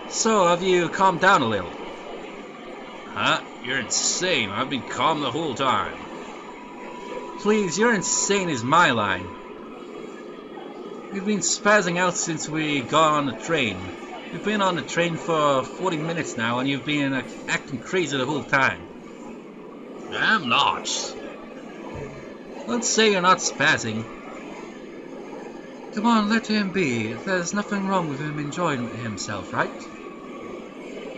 So, have you calmed down a little? Huh? You're insane. I've been calm the whole time. Please, you're insane is my line. We've been spazzing out since we got on the train. We've been on the train for 40 minutes now, and you've been acting crazy the whole time. I'm not. Let's say you're not spazzing. Come on, let him be. There's nothing wrong with him enjoying himself, right?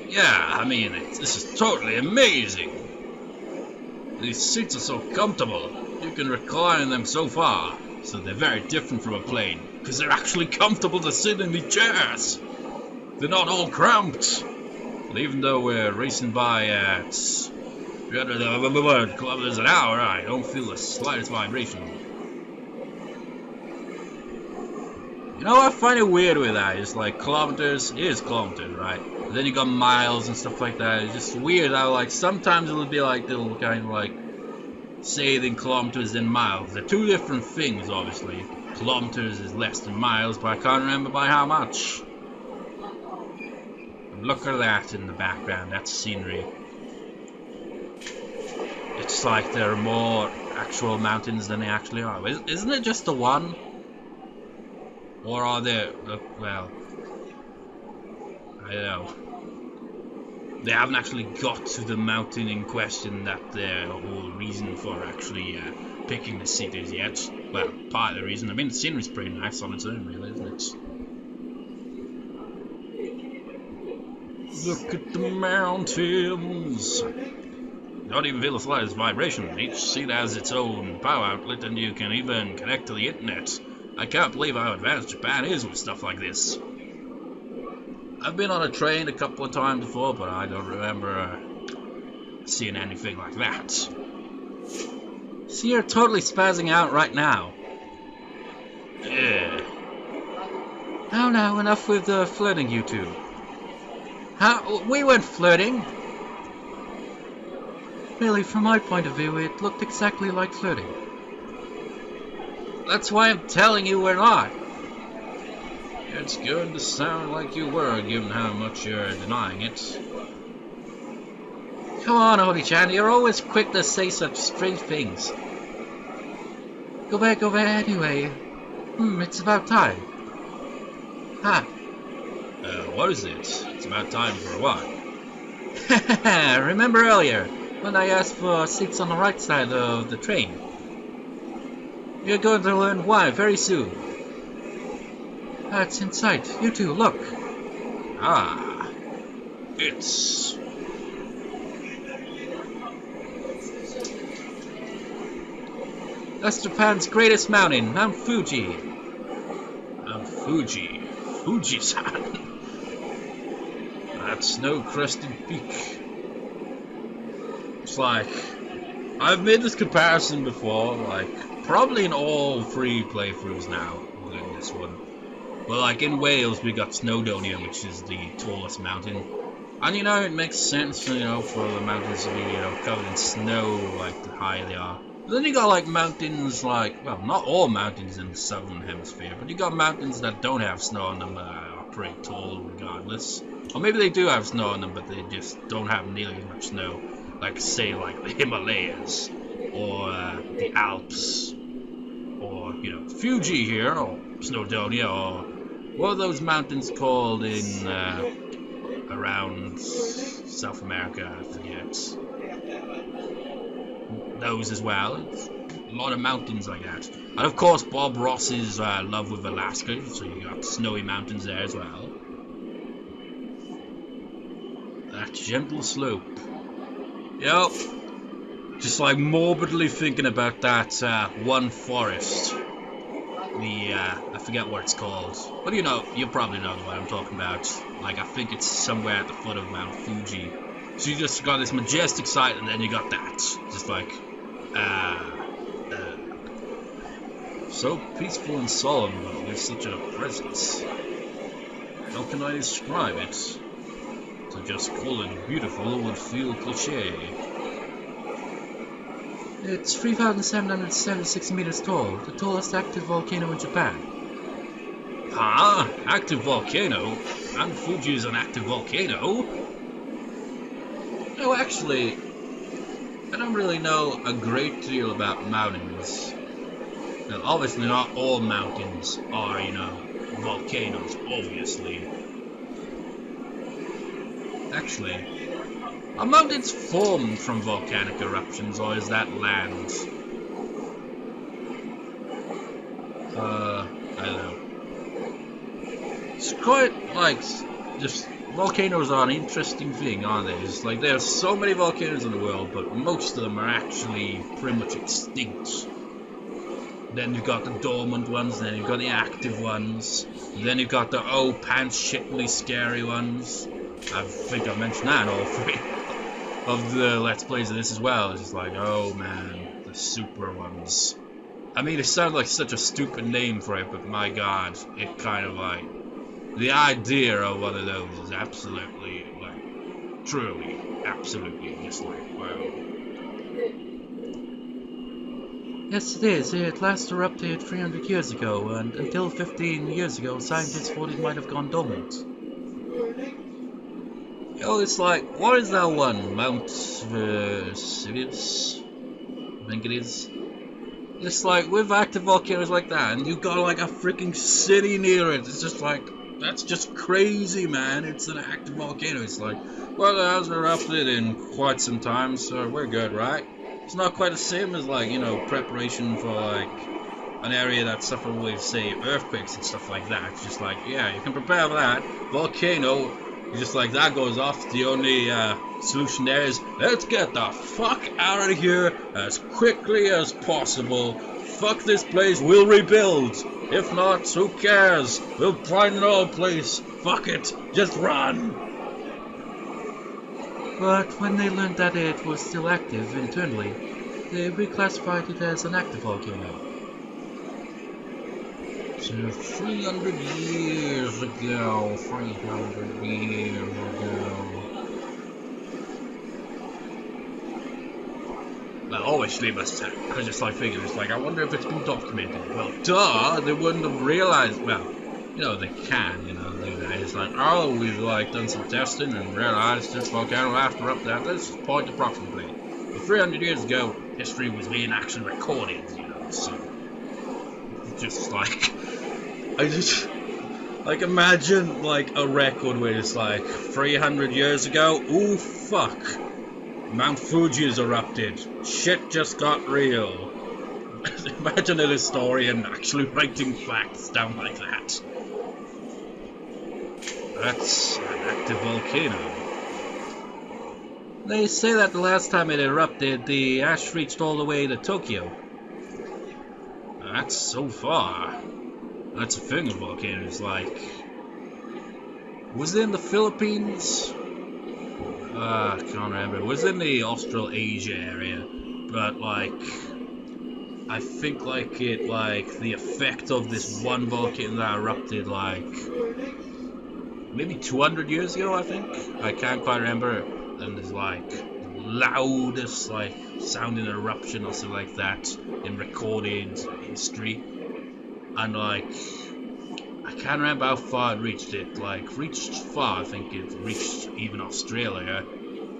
Yeah, I mean, this is totally amazing. These seats are so comfortable. You can recline in them so far. So they're very different from a plane, because they're actually comfortable to sit in the chairs. They're not all cramped. And even though we're racing by at 300 kilometers an hour, I don't feel the slightest vibration. You know, I find it weird with that. It's like kilometers is kilometers, right? But then you got miles and stuff like that. It's just weird how, like, sometimes it'll be like they'll kind of like say it in kilometers and miles. They're two different things, obviously. Kilometers is less than miles, but I can't remember by how much. And look at that in the background. That's scenery. It's like there are more actual mountains than there actually are. Isn't it just the one? Or are there... well... I don't know. They haven't actually got to the mountain in question that their whole reason for actually picking the cities yet. Well, part of the reason. I mean, the scenery's pretty nice on its own, really, isn't it? Look at the mountains. You don't even feel the slightest vibration. Each seat has its own power outlet, and you can even connect to the internet. I can't believe how advanced Japan is with stuff like this. I've been on a train a couple of times before, but I don't remember seeing anything like that. See, you're totally spazzing out right now. Yeah. Now, enough with the flirting, you two. We weren't flirting. Really, from my point of view, it looked exactly like flirting. That's why I'm telling you we're not. It's going to sound like you were, given how much you're denying it. Come on, Obi-chan, you're always quick to say such strange things. Go back over anyway. It's about time. Ha! What is it? It's about time for what? Remember earlier, when I asked for seats on the right side of the train? You're going to learn why very soon. It's in sight. You two, look. Ah. It's... That's Japan's greatest mountain, Mount Fuji. Mount Fuji. Fuji-san. That snow-crested peak. It's like... I've made this comparison before, like, probably in all 3 playthroughs now, including this one. Well, like in Wales, we got Snowdonia, which is the tallest mountain. And you know, it makes sense, you know, for the mountains to be, you know, covered in snow, like the higher they are. But then you got like mountains like, well, not all mountains in the southern hemisphere, but you got mountains that don't have snow on them that are pretty tall regardless. Or maybe they do have snow on them, but they just don't have nearly as much snow. Like, say, like the Himalayas, or the Alps, or, you know, Fuji here, or Snowdonia, or what are those mountains called in around South America? I forget. Those as well. It's a lot of mountains like that. And of course, Bob Ross's love with Alaska, so you got snowy mountains there as well. That gentle slope. Yep. Just like morbidly thinking about that one forest. I forget what it's called. But you know, you probably know what I'm talking about. Like, I think it's somewhere at the foot of Mount Fuji. So you just got this majestic sight, and then you got that. Just like, so peaceful and solemn, but with such a presence. How can I describe it? To just call it beautiful would feel cliché. It's 3,776 meters tall, the tallest active volcano in Japan. Huh? Active volcano? Mount Fuji is an active volcano? No, actually, I don't really know a great deal about mountains. Now, obviously, not all mountains are, you know, volcanoes, obviously. Actually, are mountains formed from volcanic eruptions, or is that land? I don't know. It's quite, like, just, volcanoes are an interesting thing, aren't they? It's like, there's so many volcanoes in the world, but most of them are actually pretty much extinct. Then you've got the dormant ones, then you've got the active ones, then you've got the oh pants shitly scary ones. I think I've mentioned that in all three of the Let's Plays of this as well. It's just like, oh man, the super ones. I mean, it sounds like such a stupid name for it, but my god, it kind of like, the idea of one of those is absolutely, like, truly, absolutely just like, wow. Yes, it is. It last erupted 300 years ago, and until 15 years ago, scientists thought it might have gone dormant. Yo, it's like, what is that one? Mount Vesuvius? I think it is. It's like, with active volcanoes like that, and you've got like a freaking city near it, it's just like, that's just crazy, man. It's an active volcano. It's like, well, it hasn't erupted in quite some time, so we're good, right? It's not quite the same as, like, you know, preparation for, like, an area that suffered with, say, earthquakes and stuff like that. It's just like, yeah, you can prepare for that. Volcano, just like that goes off, the only solution there is, let's get the fuck out of here as quickly as possible. Fuck this place, we'll rebuild. If not, who cares? We'll find another place. Fuck it, just run. But when they learned that it was still active internally, they reclassified it as an active volcano. So 300 years ago, 300 years ago. Well, obviously must have, because it's like figuring, it's like, I wonder if it's been documented. Well, duh, they wouldn't have realized, well, you know, they can, you know, it's like, oh, we've, like, done some testing and realized this volcano last erupted at this point approximately. But 300 years ago, history was being actually recorded, you know, so, just like, I just, like, imagine, like, a record where it's like, 300 years ago, ooh, fuck. Mount Fuji has erupted. Shit just got real. Imagine a historian actually writing facts down like that. That's an active volcano. They say that the last time it erupted, the ash reached all the way to Tokyo. That's so far. That's a thing of volcanoes, like... Was it in the Philippines? I can't remember. It was in the Australasia area, but like, I think like it, like the effect of this one volcano that erupted like maybe 200 years ago, I think. I can't quite remember. And there's like the loudest like sounding eruption or something like that in recorded history, and like I can't remember how far it reached. It like reached far. I think it reached even Australia,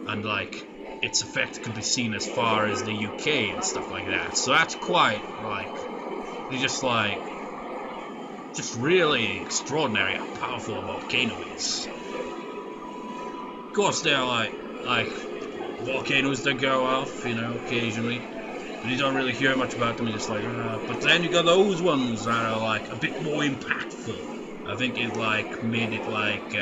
and like its effect could be seen as far as the UK and stuff like that. So that's quite like, they just like, just really extraordinary how powerful a volcano is. Of course, there are like volcanoes that go off, you know, occasionally. But you don't really hear much about them, you're just like, but then you got those ones that are like a bit more impactful. I think it like made it like,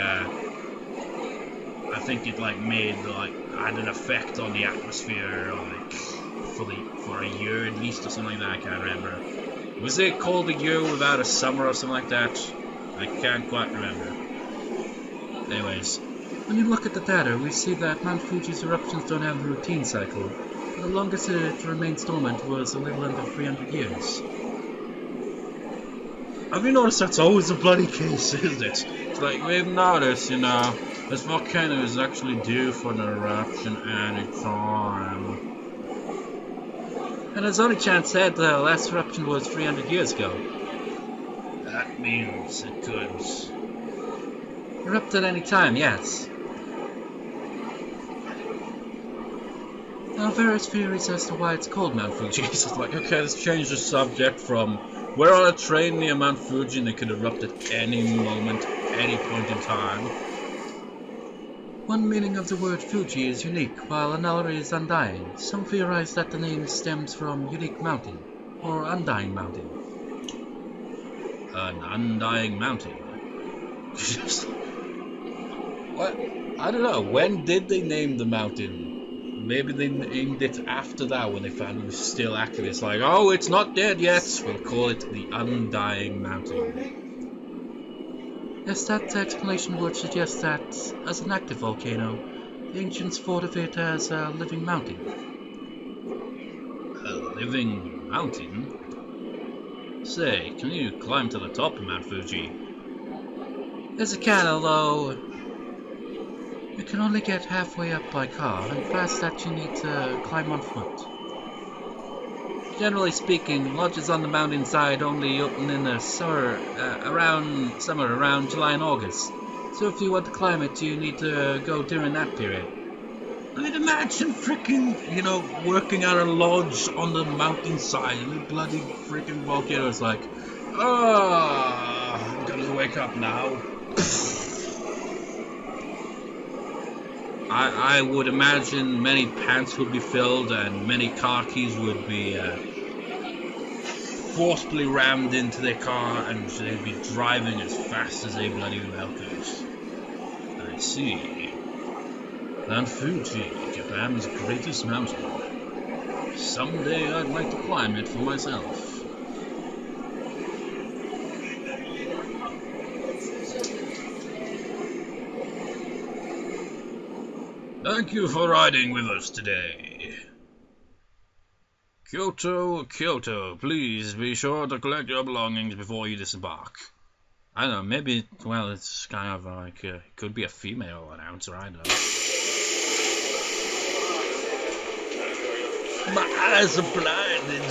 had an effect on the atmosphere, like, for a year at least or something like that, I can't remember. Was it called a year without a summer or something like that? I can't quite remember. Anyways. When you look at the data, we see that Mount Fuji's eruptions don't have a routine cycle. The longest it remained dormant was a little under 300 years. Have you noticed that's always the bloody case, isn't it? It's like, we've noticed, you know, this volcano is actually due for an eruption any time. And as only Chan said, the last eruption was 300 years ago. That means it could erupt at any time, yes. There are various theories as to why it's called Mount Fuji. It's like, okay, let's change the subject from we're on a train near Mount Fuji and it could erupt at any moment, any point in time. One meaning of the word Fuji is unique, while another is undying. Some theorize that the name stems from unique mountain, or undying mountain. An undying mountain? What? I don't know, when did they name the mountain? Maybe they named it after that when they found it was still active. It's like, oh, it's not dead yet. We'll call it the Undying Mountain. Yes, that explanation would suggest that, as an active volcano, the ancients thought of it as a living mountain. A living mountain? Say, can you climb to the top of Mount Fuji? Yes, it can, although you can only get halfway up by car, and past that you need to climb on foot. Generally speaking, lodges on the mountainside only open in the summer, around July and August. So if you want to climb it, you need to go during that period. I mean, imagine freaking, working at a lodge on the mountainside and the bloody freaking volcano is like, I'm gonna wake up now. I would imagine many pants would be filled and many car keys would be forcibly rammed into their car and they'd be driving as fast as they bloody well could. I see. Mount Fuji, Japan's greatest mountain. Someday I'd like to climb it for myself. Thank you for riding with us today. Kyoto, please be sure to collect your belongings before you disembark. I don't know, maybe, well, it's kind of like, it could be a female announcer, I don't know. My eyes are blinded.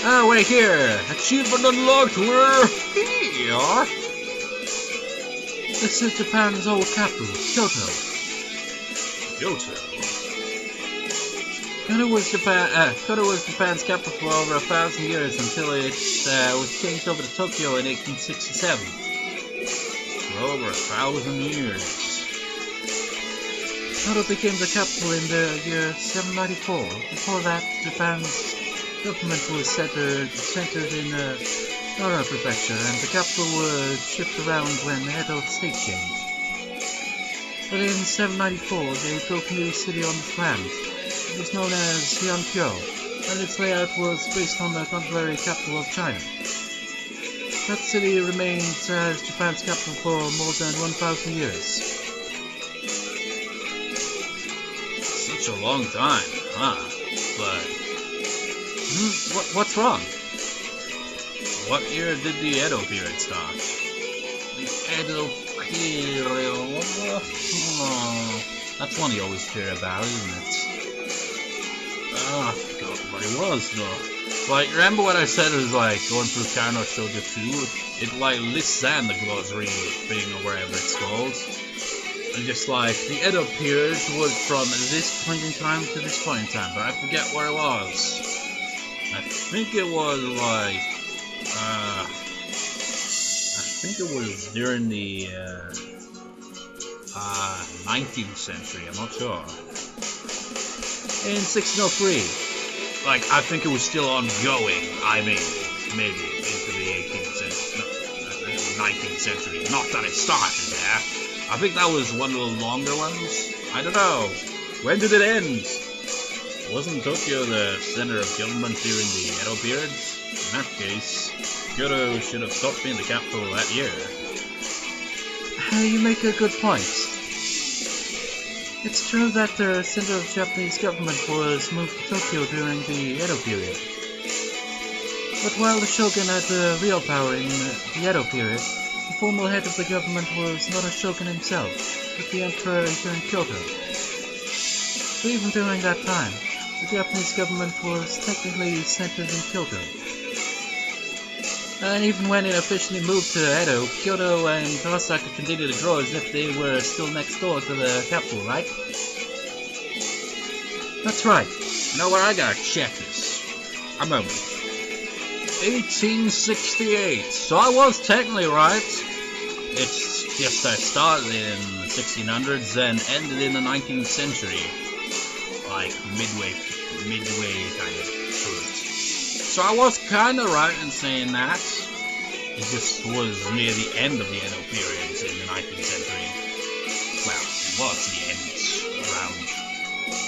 Ah, wait here! Achievement unlocked, we're here! This is Japan's old capital, Kyoto. Kyoto was Japan's capital for over 1,000 years until it was changed over to Tokyo in 1867. For over 1,000 years. Kyoto became the capital in the year 794. Before that, Japan's government was centered in Nara Prefecture, and the capital would shift around when the head of state changed. But in 794, they built a new city on this land. It was known as Kyoto, and its layout was based on the contemporary capital of China. That city remained as Japan's capital for more than 1,000 years. Such a long time, huh? But what's wrong? What year did the Edo period start? The Edo period. That's one you always hear about, isn't it? I forgot what it was though. Like, remember what I said? It was like going through Kano Shoujo 2. It like lists that in the glossary thing or wherever it's called. And just like the Edo period was from this point in time to this point in time, but I forget where it was. I think it was like I think it was during the 19th century, I'm not sure. In 1603. Like, I think it was still ongoing, maybe into the 19th century. Not that it started there. I think that was one of the longer ones. I don't know. When did it end? Wasn't Tokyo the center of government during the Edo period? In that case, Kyoto should have stopped being the capital that year. You make a good point. It's true that the center of Japanese government was moved to Tokyo during the Edo period. But while the shogun had real power in the Edo period, the formal head of the government was not a shogun himself, but the emperor here in Kyoto. So even during that time, the Japanese government was technically centered in Kyoto. And even when it officially moved to Edo, Kyoto and Osaka continued to grow as if they were still next door to the capital, right? That's right. You know what? I gotta check this. A moment. 1868. So I was technically right. It's just that it started in the 1600s and ended in the 19th century. Like midway kind of through it. So I was kind of right in saying that. It just was near the end of the Edo period in the 19th century. Well, it was the end around,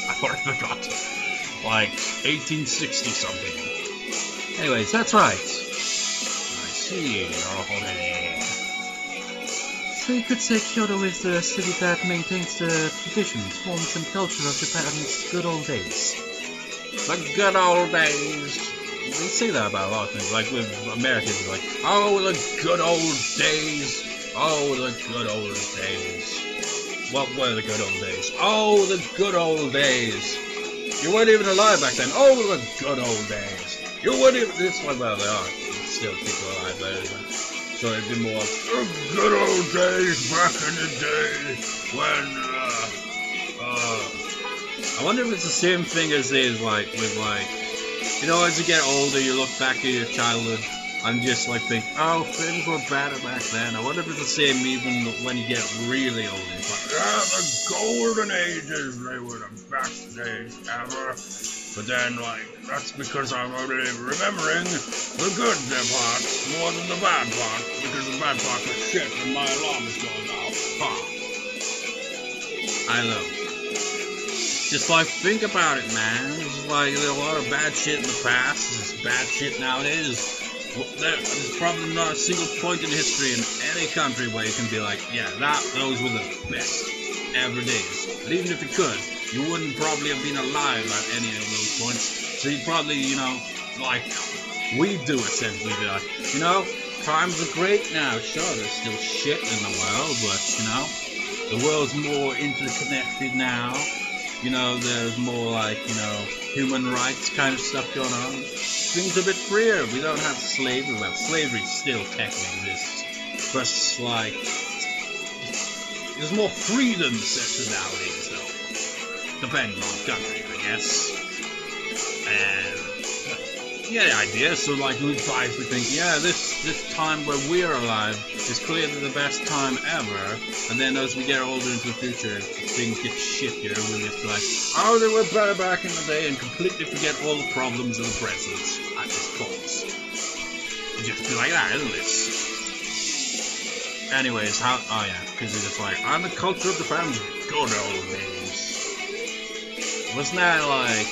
I already forgot, like 1860 something. Anyways, that's right. I see. Oh, So you could say Kyoto is the city that maintains the traditions, forms, and culture of Japan's good old days. the good old days. They say that about a lot of things. Like with Americans, like, oh, the good old days. Oh, the good old days. What were the good old days? Oh, the good old days. You weren't even alive back then. Oh, the good old days. You weren't even. This one, well, they are still people alive there. So it'd be more the good old days back in the day when. I wonder if it's the same thing as is like with like, you know, as you get older, you look back at your childhood and just like think, oh, things were better back then. I wonder if it's the same even when you get really older. It's like, yeah, the golden ages, they were the best days ever. But then, like, that's because I'm already remembering the good parts more than the bad parts, because the bad parts are shit and my alarm is going off. Ha. I know. Just like, think about it, man. It's like, there's a lot of bad shit in the past. There's bad shit nowadays. There's probably not a single point in history in any country where you can be like, yeah, those were the best ever days. But even if you could, you wouldn't probably have been alive at any of those points. So you'd probably, you know, like we do essentially be like, you know, times are great now. Sure, there's still shit in the world, but, you know, the world's more interconnected now. You know, there's more like, you know, human rights kind of stuff going on. Things are a bit freer. We don't have slavery. Well, slavery still technically exists. But it's like, there's more freedom nowadays, though. Depending on the country, I guess. And, yeah, the idea. So, like, we basically think, yeah, this time where we're alive is clearly the best time ever. And then as we get older into the future, things get shittier. We'll just be like, oh, they were better back in the day, and completely forget all the problems of the present at this point. It just be like that, isn't it? Anyways, oh yeah, because it's just like, I'm the culture of Japan's good old days. Wasn't that like,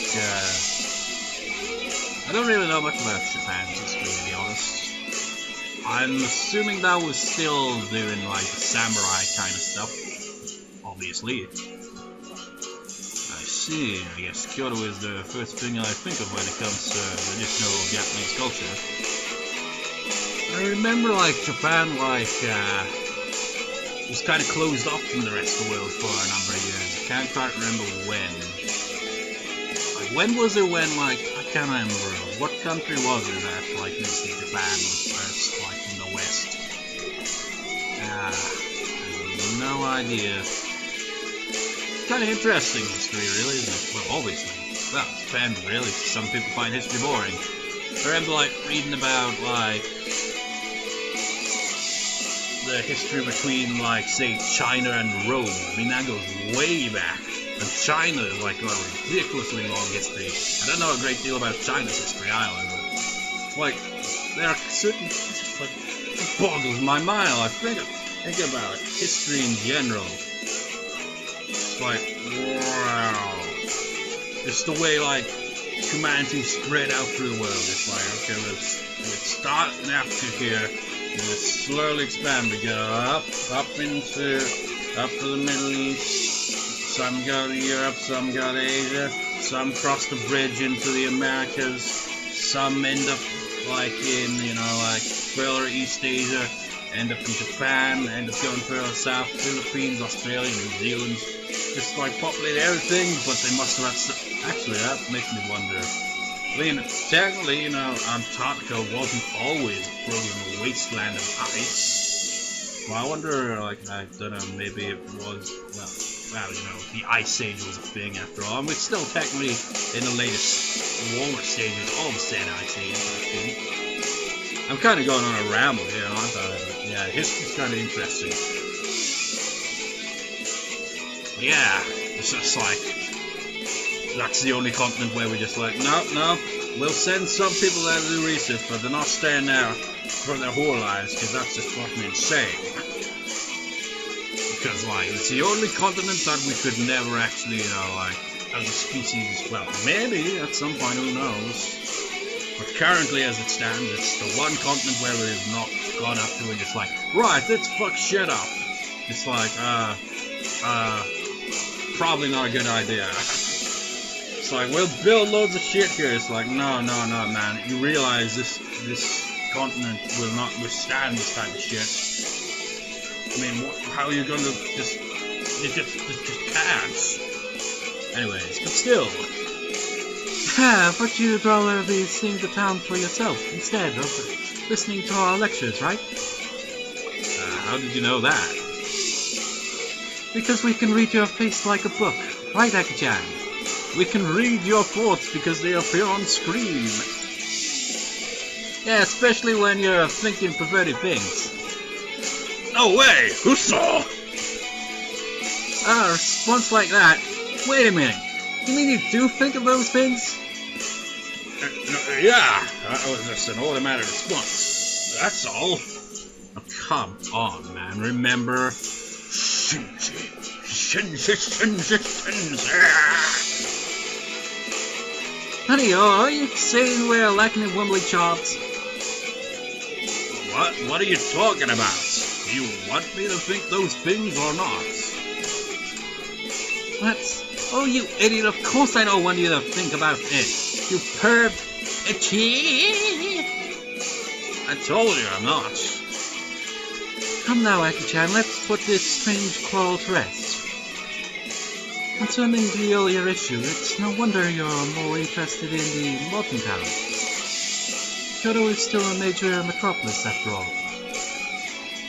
I don't really know much about Japan's history, to be honest. I'm assuming that was still doing like the samurai kind of stuff. Obviously. I see. I guess Kyoto is the first thing I think of when it comes to traditional Japanese culture. I remember like Japan was kind of closed off from the rest of the world for a number of years. I can't quite remember when. Like when was it when like, I can't remember. What country was it that like this Japan was first like in the West? I have no idea. Kind of interesting history, really, isn't it? Well, obviously. Well, it depends, really. Some people find history boring. I remember, like, reading about, like, the history between, like, say, China and Rome. I mean, that goes way back. And China is, like, got a ridiculously long history. I don't know a great deal about China's history either, but it's like, there are certain, it's just like, it boggles my mind. I think about it. History in general. It's like, wow. Just the way, like, humanity spread out through the world. It's like, okay, let's start in Africa here. Let's slowly expand. We go up to the Middle East. Some go to Europe, some go to Asia. Some cross the bridge into the Americas. Some end up, like, in, you know, like, further East Asia. End up in Japan, end up going further south, Philippines, Australia, New Zealand. just like populated everything, but they must have had actually, that makes me wonder. I mean, technically, you know, Antarctica wasn't always a frozen wasteland of ice. Well, I wonder, like, I don't know, maybe it was, well, you know, the Ice Age was a thing after all. And we're still technically in the latest warmer stages of the said Ice Age, I think. I'm kind of going on a ramble here, aren't I? But yeah, history's kind of interesting. Yeah, it's just like, that's the only continent where we're just like, no, we'll send some people there to do research, but they're not staying there for their whole lives, because that's just fucking insane. Because, like, it's the only continent that we could never actually, you know, like, as a species, well, maybe at some point, who knows. But currently, as it stands, it's the one continent where we've not gone up to and just like, right, let's fuck shit up. It's like, probably not a good idea. It's like, we'll build loads of shit here. It's like, no, man. You realize this continent will not withstand this type of shit. I mean, how are you going to just can't. Anyways, but still. Yeah, but you'd rather be seeing the town for yourself instead of listening to our lectures, right? How did you know that? Because we can read your face like a book, right, Aki-chan? We can read your thoughts because they appear on screen. Yeah, especially when you're thinking perverted things. No way! Who saw? A response like that? Wait a minute. You mean you do think of those things? Yeah, that was just an automatic response. That's all. Oh, come on, man. Remember? Shinji. Honey, are you saying we're lacking in Wembley chops? What are you talking about? Do you want me to think those things or not? What? Oh, you idiot, of course I don't want you to think about it. You perv. Itchy. I told you I'm not. Come now, Aki-chan, let's put this strange quarrel to rest. Concerning the earlier issue, it's no wonder you're more interested in the modern town. Kyoto is still a major metropolis after all.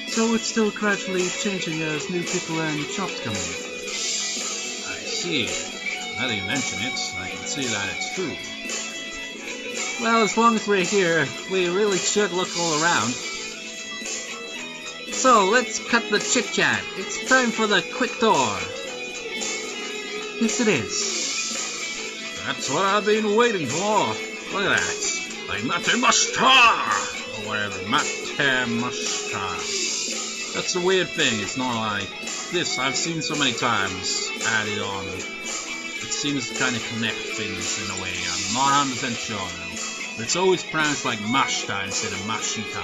So it's still gradually changing as new people and shops come in. I see. Now that you mention it, I can see that it's true. Well, as long as we're here, we really should look all around. So, let's cut the chit-chat. It's time for the quick tour. Yes, it is. That's what I've been waiting for. Look at that. Like Matemashita! Or whatever. Matemashita. That's the weird thing. It's not like this. I've seen so many times added on. It seems to kind of connect things in a way. I'm not 100% sure though. But it's always pronounced like Mashita instead of Mashita.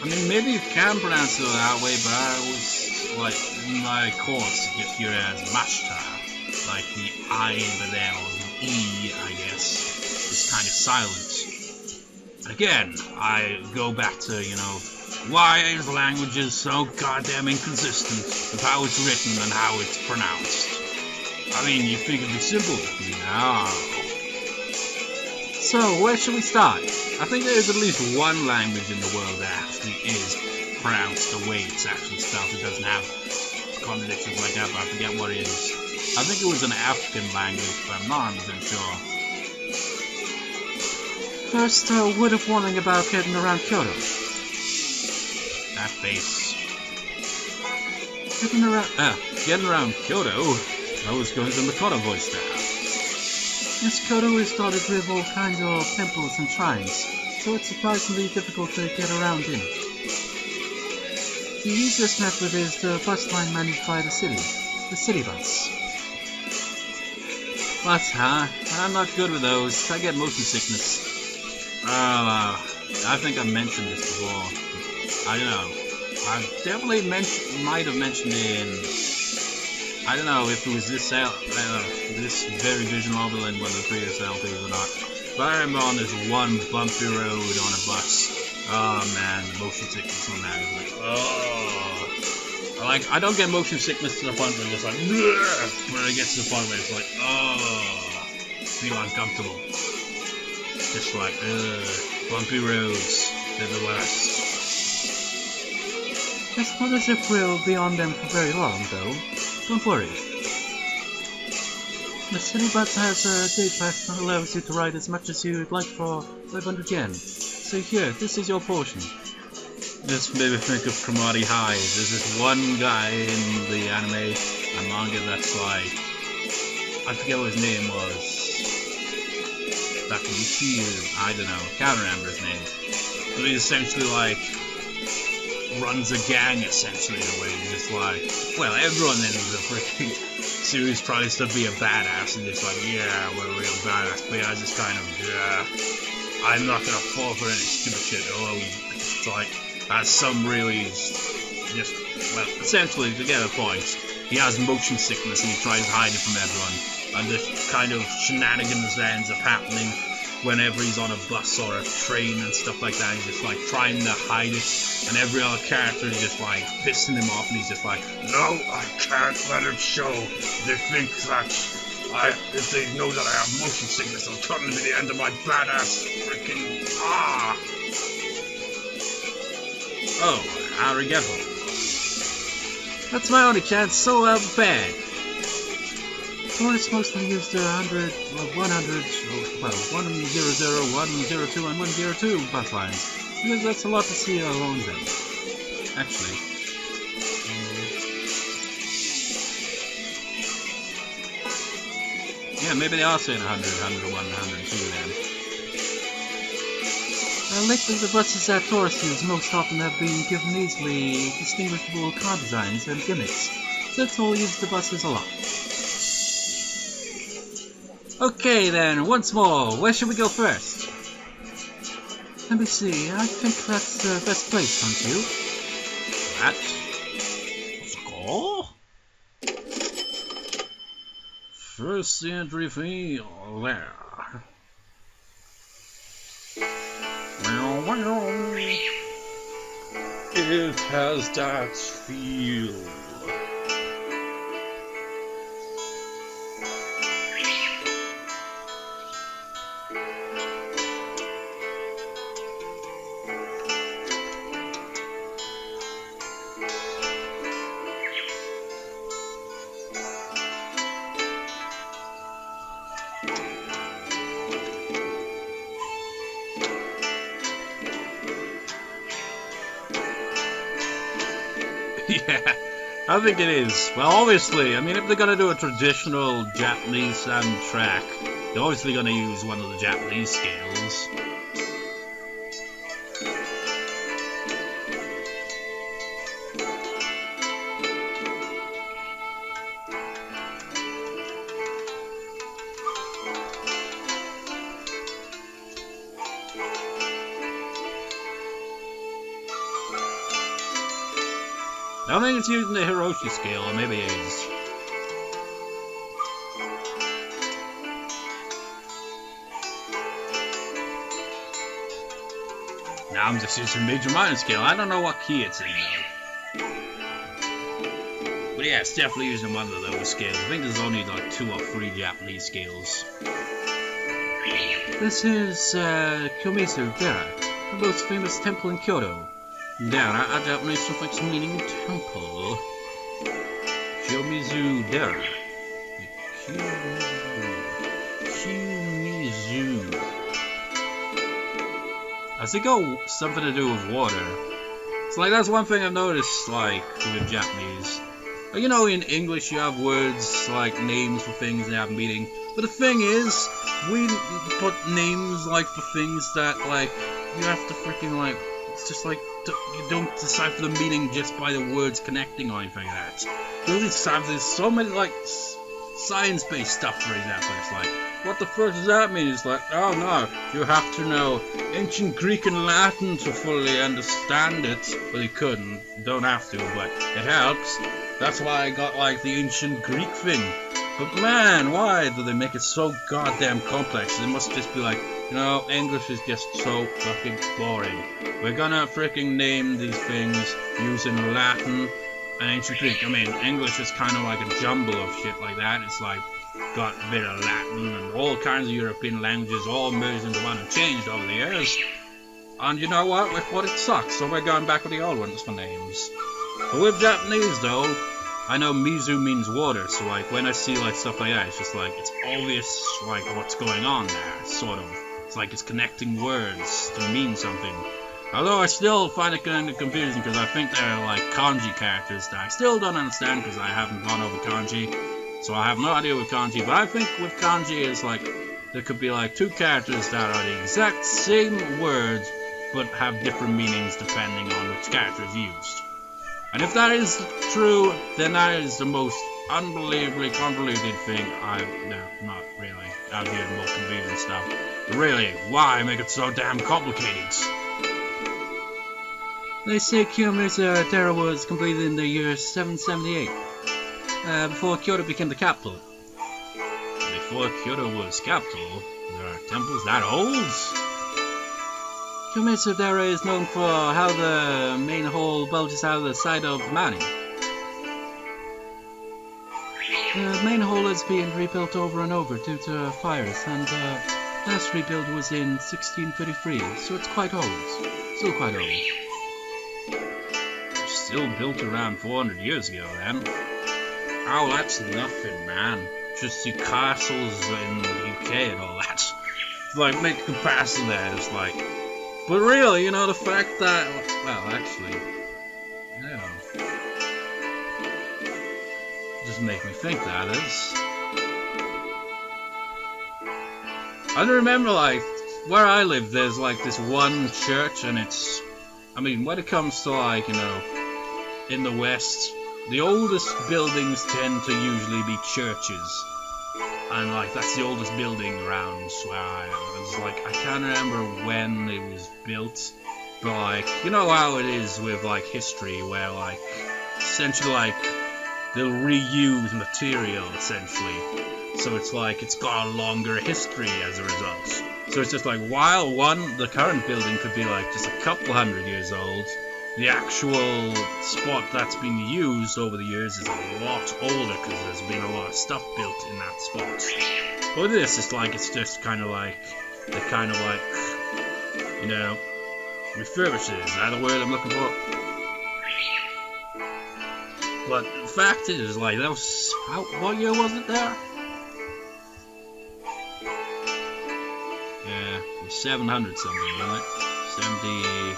I mean, maybe you can pronounce it that way, but I always, like, in my course, just hear it as Mashita. Like the I over there, or the E, I guess, is kind of silent. Again, I go back to, you know, why is languages so goddamn inconsistent with how it's written and how it's pronounced? I mean, you think it'd be simple. No. So, where should we start? I think there's at least one language in the world that actually is pronounced the way it's actually spelled. It doesn't have contradictions like that, but I forget what it is. I think it was an African language, but I'm not 100% sure. First, a word of warning about getting around Kyoto. That face. Getting around Kyoto? I was going to Makoto voice now. Yes, Kyoto is dotted with all kinds of temples and shrines, so it's surprisingly difficult to get around in. The easiest method is the bus line managed by the city bus. But, I'm not good with those. I get motion sickness. I think I've mentioned this before. I don't know. I've definitely might have mentioned it in... I don't know if it was this very vision novel in one of the previous LPs or not. But I remember on this one bumpy road on a bus. Oh man, the motion sickness on that is like, oh. Like, I don't get motion sickness to the point where I'm just like, "Ugh," when I get to the point where it's like, oh, feel uncomfortable. Just like, bumpy roads, they're the worst. It's not as if we'll be on them for very long, though. Don't worry. The city bus has a day pass that allows you to ride as much as you'd like for 500 yen. So here, this is your portion. This made me think of Karate High. There's this one guy in the anime and manga that's like, I forget what his name was. Takeuchi, I don't know, can't remember his name. But he's essentially like, runs a gang essentially in a way. He's just like, well, everyone in the freaking series tries to be a badass and just like, yeah, we're a real badass. But yeah, I just kind of, I'm not gonna fall for any stupid shit. Although it's like, has some really just, well, essentially, to get a point, he has motion sickness and he tries to hide it from everyone. And this kind of shenanigans that ends up happening whenever he's on a bus or a train and stuff like that. He's just like trying to hide it, and every other character is just like pissing him off, and he's just like, no, I can't let it show. They think that if they know that I have motion sickness, it'll turn into the end of my badass freaking Oh, arigato. That's my only chance, so well prepared. Tourists mostly use the 100, 100, well, 100, 102, and 102 bus lines, because that's a lot to see along them. Actually. Yeah, maybe they are saying 100, 101, 102 then. Lately, the buses that tourists use most often have been given easily distinguishable car designs and gimmicks, so let's all use the buses a lot. Okay then, once more, where should we go first? Let me see, I think that's the best place, don't you? Let's go. First entry fee there. It has that feel. Yeah, I think it is. Well, obviously, I mean, if they're going to do a traditional Japanese soundtrack, they're obviously going to use one of the Japanese scales. I don't think it's using the Hiroshi scale, or maybe it is. Now I'm just using major minor scale. I don't know what key it's in though. But yeah, it's definitely using one of those scales. I think there's only like 2 or 3 Japanese scales. This is kiyomizu-dera, the most famous temple in Kyoto. Dera, a Japanese suffix meaning temple. Kiyomizu-dera. Kiyomizu. Has it got something to do with water? It's like, that's one thing I've noticed, like, with Japanese. Like, you know, in English you have words, like, names for things that have meaning. But the thing is, we put names, like, for things that, like, you have to freaking, like, it's just like, you don't decipher the meaning just by the words connecting or anything like that. You only decipher, there's so many, like, science-based stuff, for example. It's like, what the fuck does that mean? It's like, oh no, you have to know ancient Greek and Latin to fully understand it. Well, you couldn't, don't have to, but it helps. That's why I got, like, the ancient Greek thing. But man, why do they make it so goddamn complex? It must just be like, you know, English is just so fucking boring. We're gonna freaking name these things using Latin, an ancient Greek. I mean, English is kind of like a jumble of shit like that. It's like got a bit of Latin and all kinds of European languages all merged into one and changed over the years. And you know what? With what it sucks, so we're going back with the old ones for names. But with Japanese though, I know mizu means water, so like when I see like stuff like that, it's just like it's obvious like what's going on there, sort of. It's like it's connecting words to mean something. Although I still find it kind of confusing because I think they're like kanji characters that I still don't understand because I haven't gone over kanji. So I have no idea with kanji, but I think with kanji is like there could be like two characters that are the exact same words but have different meanings depending on which character is used. And if that is true, then that is the most unbelievably convoluted thing not really, out here more confusing stuff. But really, why make it so damn complicated? They say kiyomizu-dera was completed in the year 778, before Kyoto became the capital. Before Kyoto was capital, there are temples that old? Kiyomizu-dera is known for how the main hole bulges out of the side of the mountain. The main hole has been rebuilt over and over due to fires, and the last rebuild was in 1633, so it's quite old. Still quite old. Still built around 400 years ago, then. Oh, that's nothing, man. Just see castles in the UK and all that. Like, make a comparison there, it's like... But really, you know, the fact that... Well, actually... Yeah. Doesn't make me think that is. I remember, like, where I live, there's, like, this one church, and it's... I mean, when it comes to, like, you know... In the West, the oldest buildings tend to usually be churches. And, like, that's the oldest building around where I am. It's like, I can't remember when it was built. But, like, you know how it is with, like, history, where, like, essentially, like, they'll reuse material, essentially. So it's like, it's got a longer history as a result. So it's just like, while the current building could be, like, just a couple hundred years old, the actual spot that's been used over the years is a lot older because there's been a lot of stuff built in that spot. But this is like, it's just kind of like, they kind of like, you know, refurbishes. Is that the word I'm looking for? But the fact is, like, that was, what year was it there? Yeah, it was 700 something, wasn't it? 70...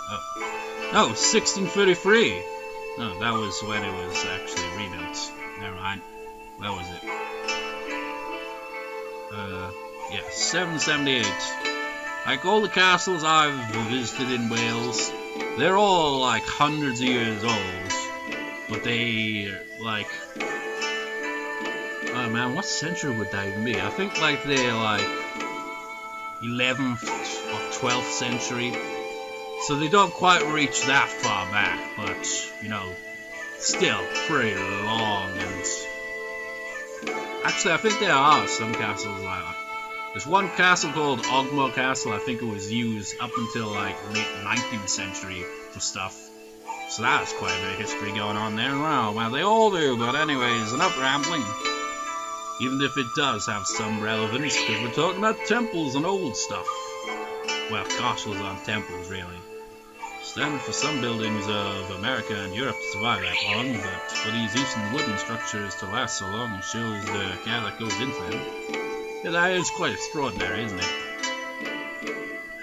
Oh. No, 1633! No, that was when it was actually rebuilt. Never mind. Where was it? Yeah, 778. Like, all the castles I've visited in Wales, they're all, like, hundreds of years old. But they, like... Oh, man, what century would that even be? I think, like, they're, like, 11th or 12th century. So they don't quite reach that far back, but, you know, still pretty long, and... Actually, I think there are some castles like that. There's one castle called Ogmore Castle, I think it was used up until, like, late 19th century for stuff. So that's quite a bit of history going on there. Well, they all do, but anyways, enough rambling. Even if it does have some relevance, because we're talking about temples and old stuff. Well, castles and temples, really. Standard for some buildings of America and Europe to survive that long, but for these Eastern wooden structures to last so long, it shows the care that goes into them. Yeah, that is quite extraordinary, isn't it?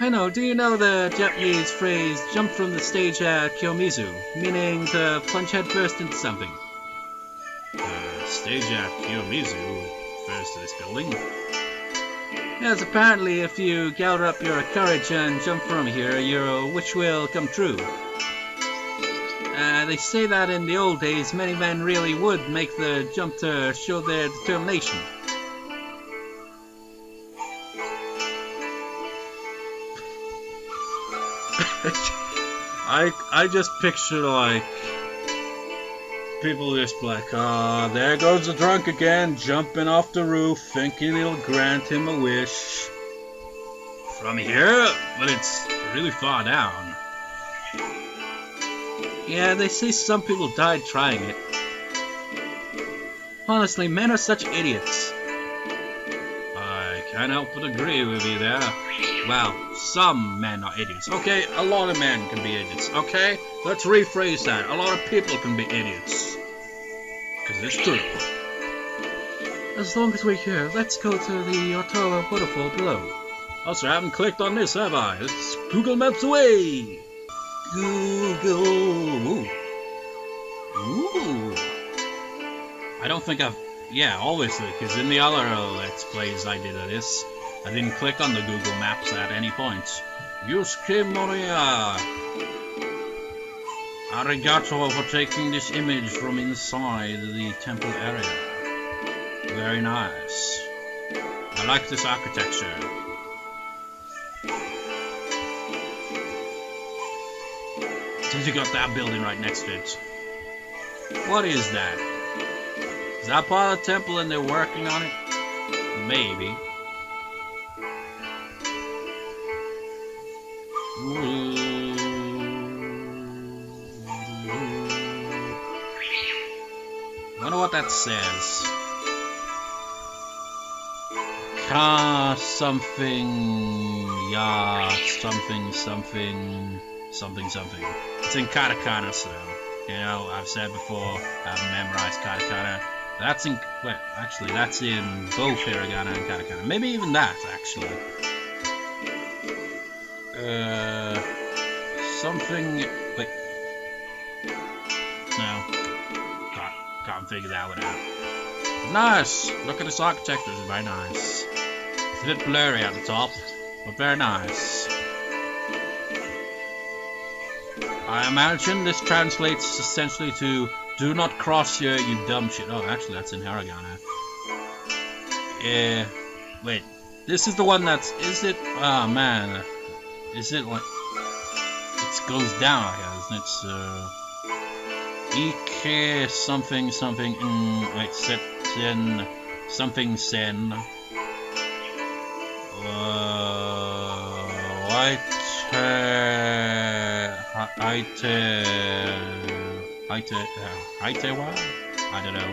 I know, do you know the Japanese phrase, jump from the stage at kiyomizu, meaning to plunge headfirst into something? Stage at kiyomizu refers to this building? Yes, apparently if you gather up your courage and jump from here, your wish will come true. They say that in the old days, many men really would make the jump to show their determination. I just picture, like, people just like, there goes the drunk again, jumping off the roof, thinking it'll grant him a wish. From here? But it's really far down. Yeah, they say some people died trying it. Honestly, men are such idiots. I can't help but agree with you there. Well, some men are idiots. Okay, a lot of men can be idiots. Okay, let's rephrase that. A lot of people can be idiots. Because it's true. As long as we're here, let's go to the Ottawa waterfall below. Also, I haven't clicked on this, have I? Let's Google Maps away! Google... Ooh. Ooh. I don't think I've... Yeah, obviously, because in the other Let's Plays I did of this, I didn't click on the Google Maps at any point. Yusuke Moriya! Arigato for taking this image from inside the temple area. Very nice. I like this architecture. Since you got that building right next to it. What is that? Is that part of the temple and they're working on it? Maybe. Wonder what that says. Something. It's in katakana, so you know I've said before I haven't memorized katakana. That's in actually that's in both hiragana and katakana. Maybe even that actually. Something. Wait. No. Can't figure that one out. Nice! Look at this architecture, it's very nice. It's a bit blurry at the top, but very nice. I imagine this translates essentially to do not cross here, you dumb shit. Oh, actually that's in hiragana. Wait. This is the one that's... Is it... Oh, man. Is it like... It goes down, I guess, isn't it? Ike something... Wait, sen... Something sen... Haitewa? I don't know.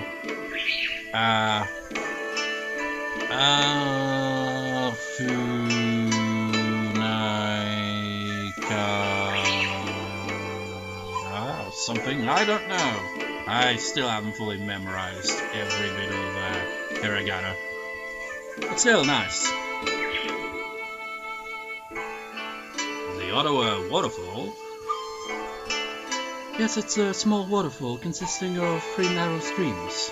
Funaika... something? I don't know. I still haven't fully memorized every bit of hiragana. But still nice. The Ottawa waterfall? Yes, it's a small waterfall consisting of 3 narrow streams.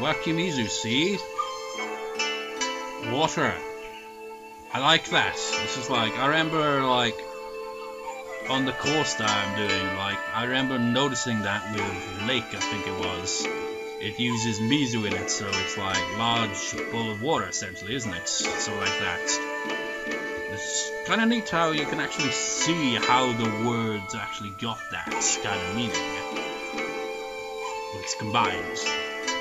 Wakimizu, see? Water. I like that. This is like, I remember like, on the course that I'm doing, like, I remember noticing that with Lake, I think it was. It uses mizu in it, so it's like large bowl of water, essentially, isn't it? So like that. It's kind of neat how you can actually see how the words actually got that kind of meaning. It's combined.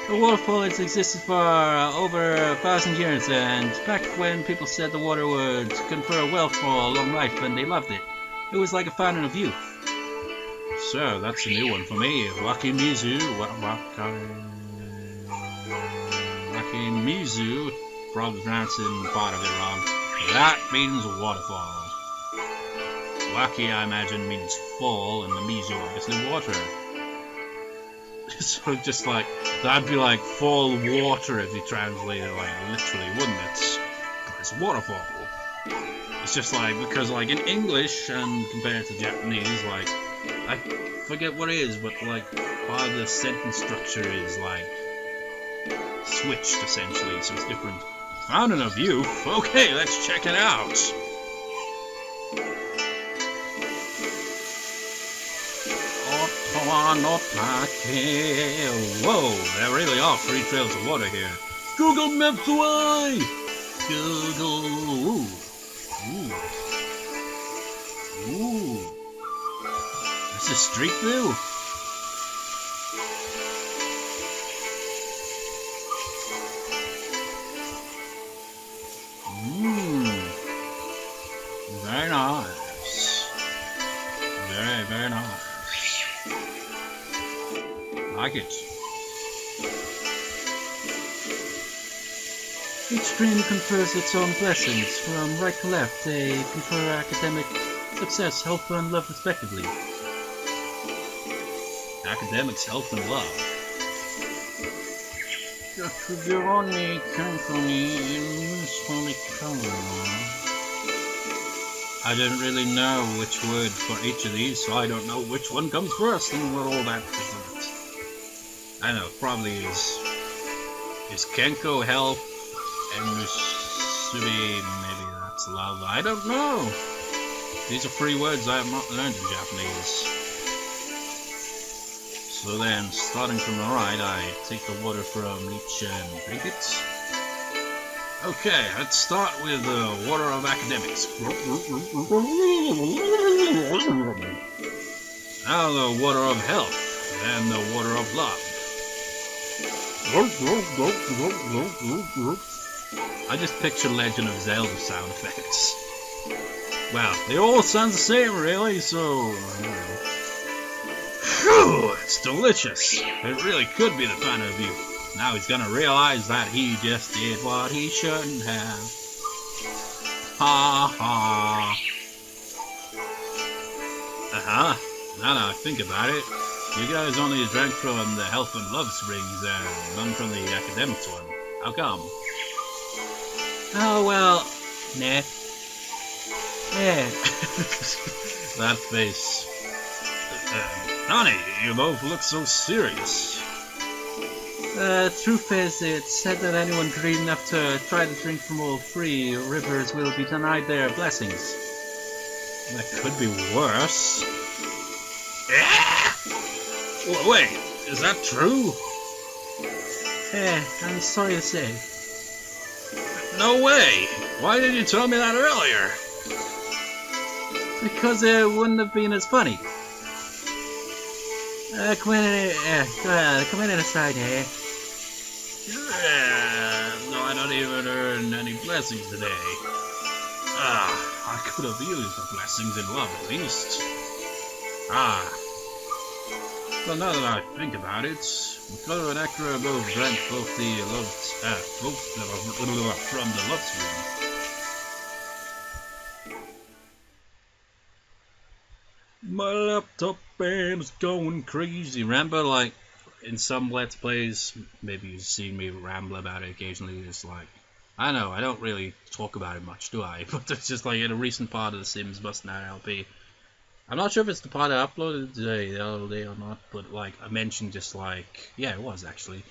The waterfall has existed for over 1,000 years, and back when people said the water would confer wealth for a long life, and they loved it. It was like a fountain of youth. So, that's a new one for me. Wakimizu. Wakimizu. Probably pronouncing part of it wrong. That means waterfall. Waki, I imagine, means fall, and the mizu, obviously, water. So just like, that'd be like fall water if you translate it like literally, wouldn't it? But it's waterfall. It's just like, because like in English and compared to Japanese, like, I forget what it is, but like part of the sentence structure is like switched essentially, so it's different. Fountain of Youth? Okay, let's check it out. Whoa, there really are 3 trails of water here. Google Maps away! Google. Ooh. This is Street View. like it. Each dream confers its own blessings. From right to left, they confer academic success, health, and love respectively. Academics, health, and love. Just review on me carefully in usefully color. I didn't really know which word for each of these, so I don't know which one comes first and what all that is. I know, probably is Kenko health and Musubi, maybe that's love. I don't know. These are 3 words I have not learned in Japanese. So then, starting from the right, I take the water from each and drink it. Okay, let's start with the water of academics. Now the water of health, then the water of love. I just picture Legend of Zelda sound effects. Well, they all sound the same, really, so... Phew, it's delicious. It really could be the final view. Now he's gonna realize that he just did what he shouldn't have. Ha ha. Now that I think about it, you guys only drank from the health and love springs and none from the academics one. How come? Oh, well, nah. Yeah. That face. Nani, you both look so serious. Truth is, it's said that anyone greedy enough to try to drink from all 3 rivers will be denied their blessings. That could be worse. Wait, is that true? I'm sorry to say. No way! Why didn't you tell me that earlier? Because it wouldn't have been as funny. Come in aside here. No, I don't even earn any blessings today. I could have used the blessings in love at least. Well, now that I think about it, Makoto and Akira both drank both from the love spring. My laptop band is going crazy. Remember, like, in some Let's Plays, maybe you've seen me ramble about it occasionally, it's like, I know, I don't really talk about it much, do I? But it's just like in a recent part of The Sims Busting Out LP. I'm not sure if it's the part I uploaded today, the other day or not, but like, I mentioned just like, yeah, it was actually.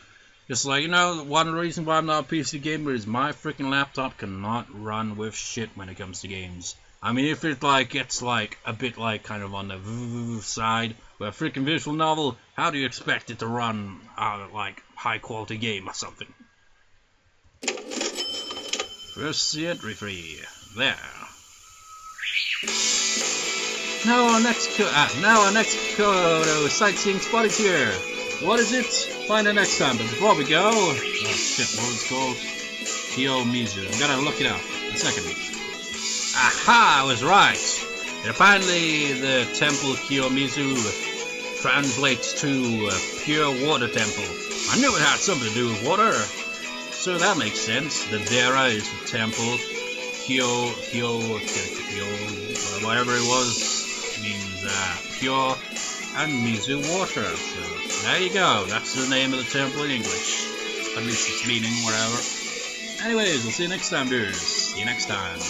Just like, you know, one reason why I'm not a PC gamer is my freaking laptop cannot run with shit when it comes to games. I mean, if it like gets like a bit like kind of on the side with a freaking visual novel, how do you expect it to run like high quality game or something? First the entry free. There. Now our next Kyoto sightseeing spot is here. What is it? Find it next time. But before we go, oh shit, what was it called? Kiyomizu. I'm gonna look it up. A second. Aha! I was right. Apparently, the temple Kiyomizu translates to pure water temple. I knew it had something to do with water. So that makes sense. The Dera is the temple. Kyo, whatever it was, means pure, and Mizu water. So there you go. That's the name of the temple in English. At least its meaning, whatever. Anyways, we'll see you next time, dudes. See you next time.